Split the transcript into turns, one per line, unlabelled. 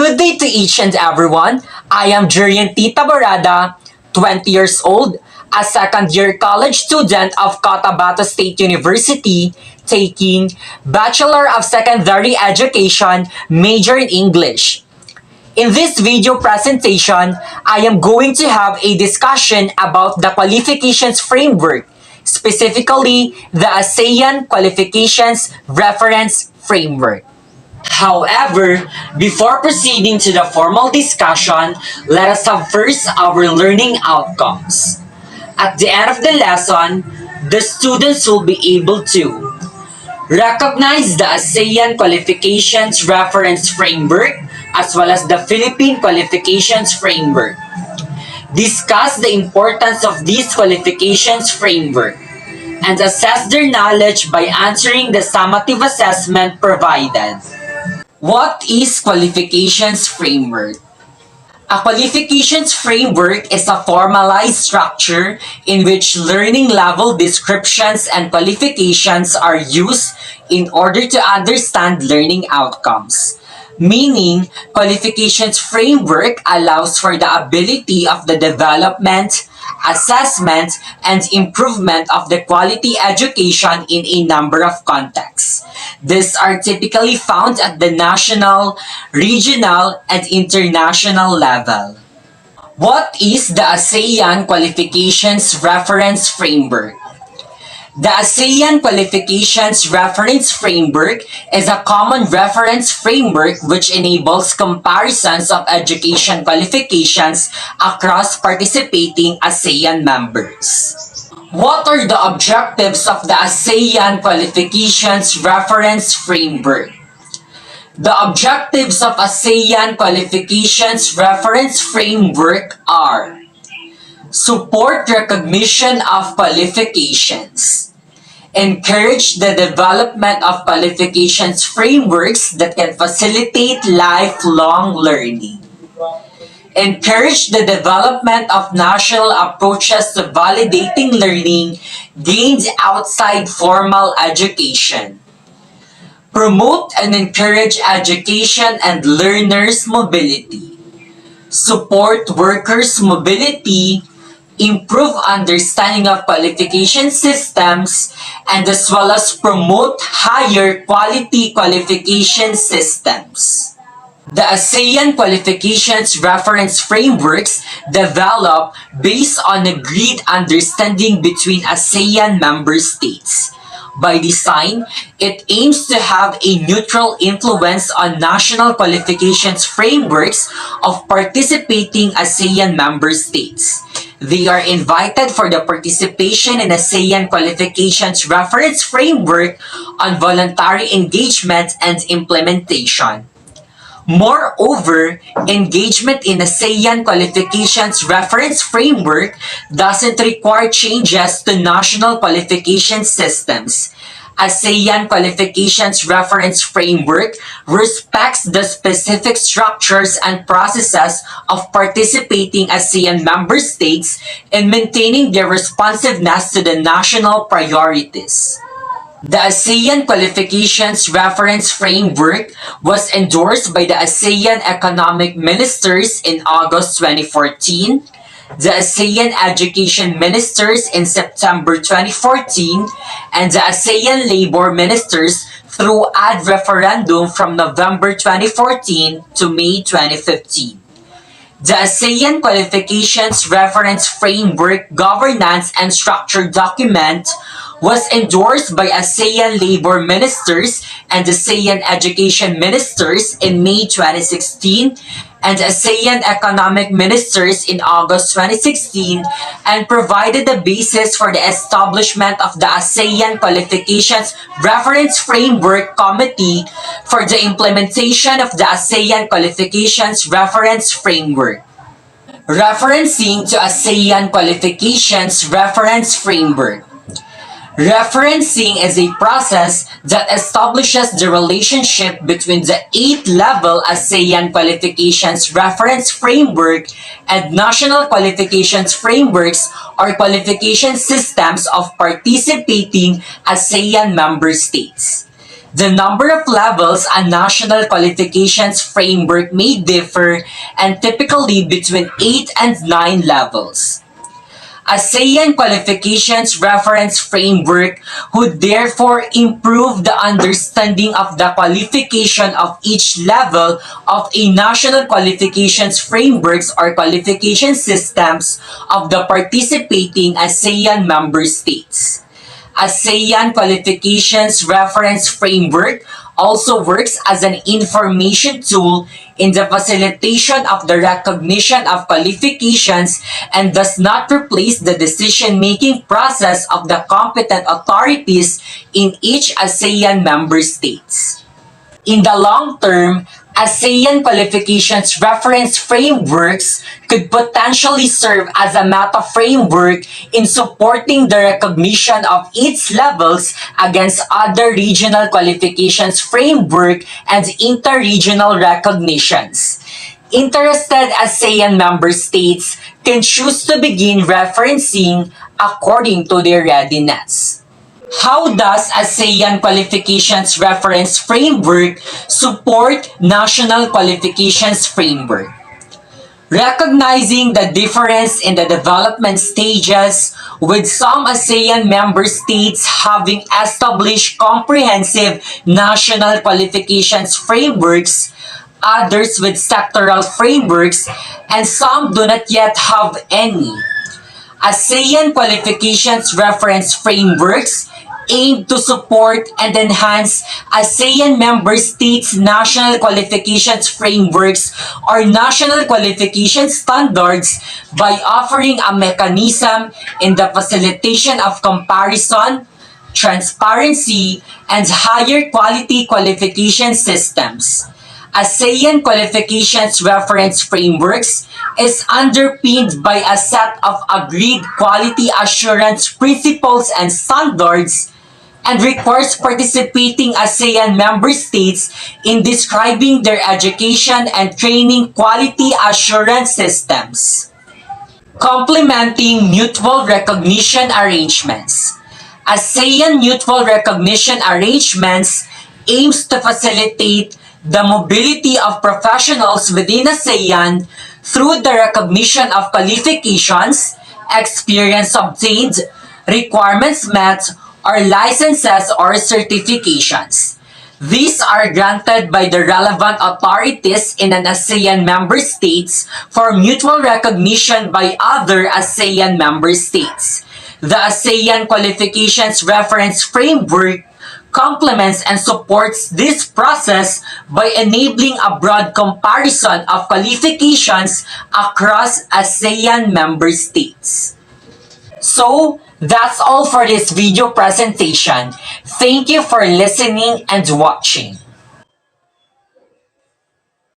Good day to each and everyone. I am Jurian Tita Barada, 20 years old, a second-year college student of Cotabato State University, taking Bachelor of Secondary Education, major in English. In this video presentation, I am going to have a discussion about the qualifications framework, specifically the ASEAN Qualifications Reference Framework. However, before proceeding to the formal discussion, let us have first our learning outcomes. At the end of the lesson, the students will be able to recognize the ASEAN Qualifications Reference Framework as well as the Philippine Qualifications Framework. Discuss the importance of these qualifications framework and assess their knowledge by answering the summative assessment provided. What is qualifications framework? A qualifications framework is a formalized structure in which learning level descriptions and qualifications are used in order to understand learning outcomes. Meaning, qualifications framework allows for the ability of the development, assessment, and improvement of the quality education in a number of contexts. These are typically found at the national, regional, and international level. What is the ASEAN Qualifications Reference Framework? The ASEAN Qualifications Reference Framework is a common reference framework which enables comparisons of education qualifications across participating ASEAN members. What are the objectives of the ASEAN Qualifications Reference Framework? The objectives of ASEAN Qualifications Reference Framework are: support recognition of qualifications, encourage the development of qualifications frameworks that can facilitate lifelong learning, encourage the development of national approaches to validating learning gained outside formal education, promote and encourage education and learners' mobility, support workers' mobility, improve understanding of qualification systems, and as well as promote higher quality qualification systems. The ASEAN Qualifications Reference Frameworks develop based on agreed understanding between ASEAN member states. By design, it aims to have a neutral influence on national qualifications frameworks of participating ASEAN member states. They are invited for the participation in ASEAN Qualifications Reference Framework on voluntary engagement and implementation. Moreover, engagement in ASEAN Qualifications Reference Framework doesn't require changes to national qualification systems. ASEAN Qualifications Reference Framework respects the specific structures and processes of participating ASEAN member states in maintaining their responsiveness to the national priorities. The ASEAN Qualifications Reference Framework was endorsed by the ASEAN Economic Ministers in August 2014, the ASEAN Education Ministers in September 2014, and the ASEAN Labor Ministers through ad referendum from November 2014 to May 2015. The ASEAN Qualifications Reference Framework Governance and Structure document was endorsed by ASEAN Labor Ministers and ASEAN Education Ministers in May 2016 and ASEAN Economic Ministers in August 2016 and provided the basis for the establishment of the ASEAN Qualifications Reference Framework Committee for the implementation of the ASEAN Qualifications Reference Framework. Referencing to ASEAN Qualifications Reference Framework. Referencing is a process that establishes the relationship between the 8th-level ASEAN Qualifications Reference Framework and national qualifications frameworks or qualification systems of participating ASEAN member states. The number of levels a national qualifications framework may differ and typically between 8 and 9 levels. ASEAN Qualifications Reference Framework would therefore improve the understanding of the qualification of each level of a national qualifications frameworks or qualification systems of the participating ASEAN member states. ASEAN Qualifications Reference Framework also works as an information tool in the facilitation of the recognition of qualifications and does not replace the decision-making process of the competent authorities in each ASEAN member states. In the long term, ASEAN qualifications reference frameworks could potentially serve as a meta framework in supporting the recognition of its levels against other regional qualifications framework and inter-regional recognitions. Interested ASEAN member states can choose to begin referencing according to their readiness. How does ASEAN Qualifications Reference Framework support National Qualifications Framework? Recognizing the difference in the development stages, with some ASEAN member states having established comprehensive national qualifications frameworks, others with sectoral frameworks, and some do not yet have any. ASEAN Qualifications Reference Frameworks aim to support and enhance ASEAN member states' national qualifications frameworks or national qualification standards by offering a mechanism in the facilitation of comparison, transparency, and higher quality qualification systems. ASEAN Qualifications Reference Frameworks is underpinned by a set of agreed quality assurance principles and standards and requires participating ASEAN member states in describing their education and training quality assurance systems. Complementing mutual recognition arrangements. ASEAN mutual recognition arrangements aims to facilitate the mobility of professionals within ASEAN through the recognition of qualifications, experience obtained, requirements met, or licenses or certifications. These are granted by the relevant authorities in an ASEAN member states for mutual recognition by other ASEAN member states. The ASEAN Qualifications Reference Framework complements and supports this process by enabling a broad comparison of qualifications across ASEAN member states. So, that's all for this video presentation. Thank you for listening and watching.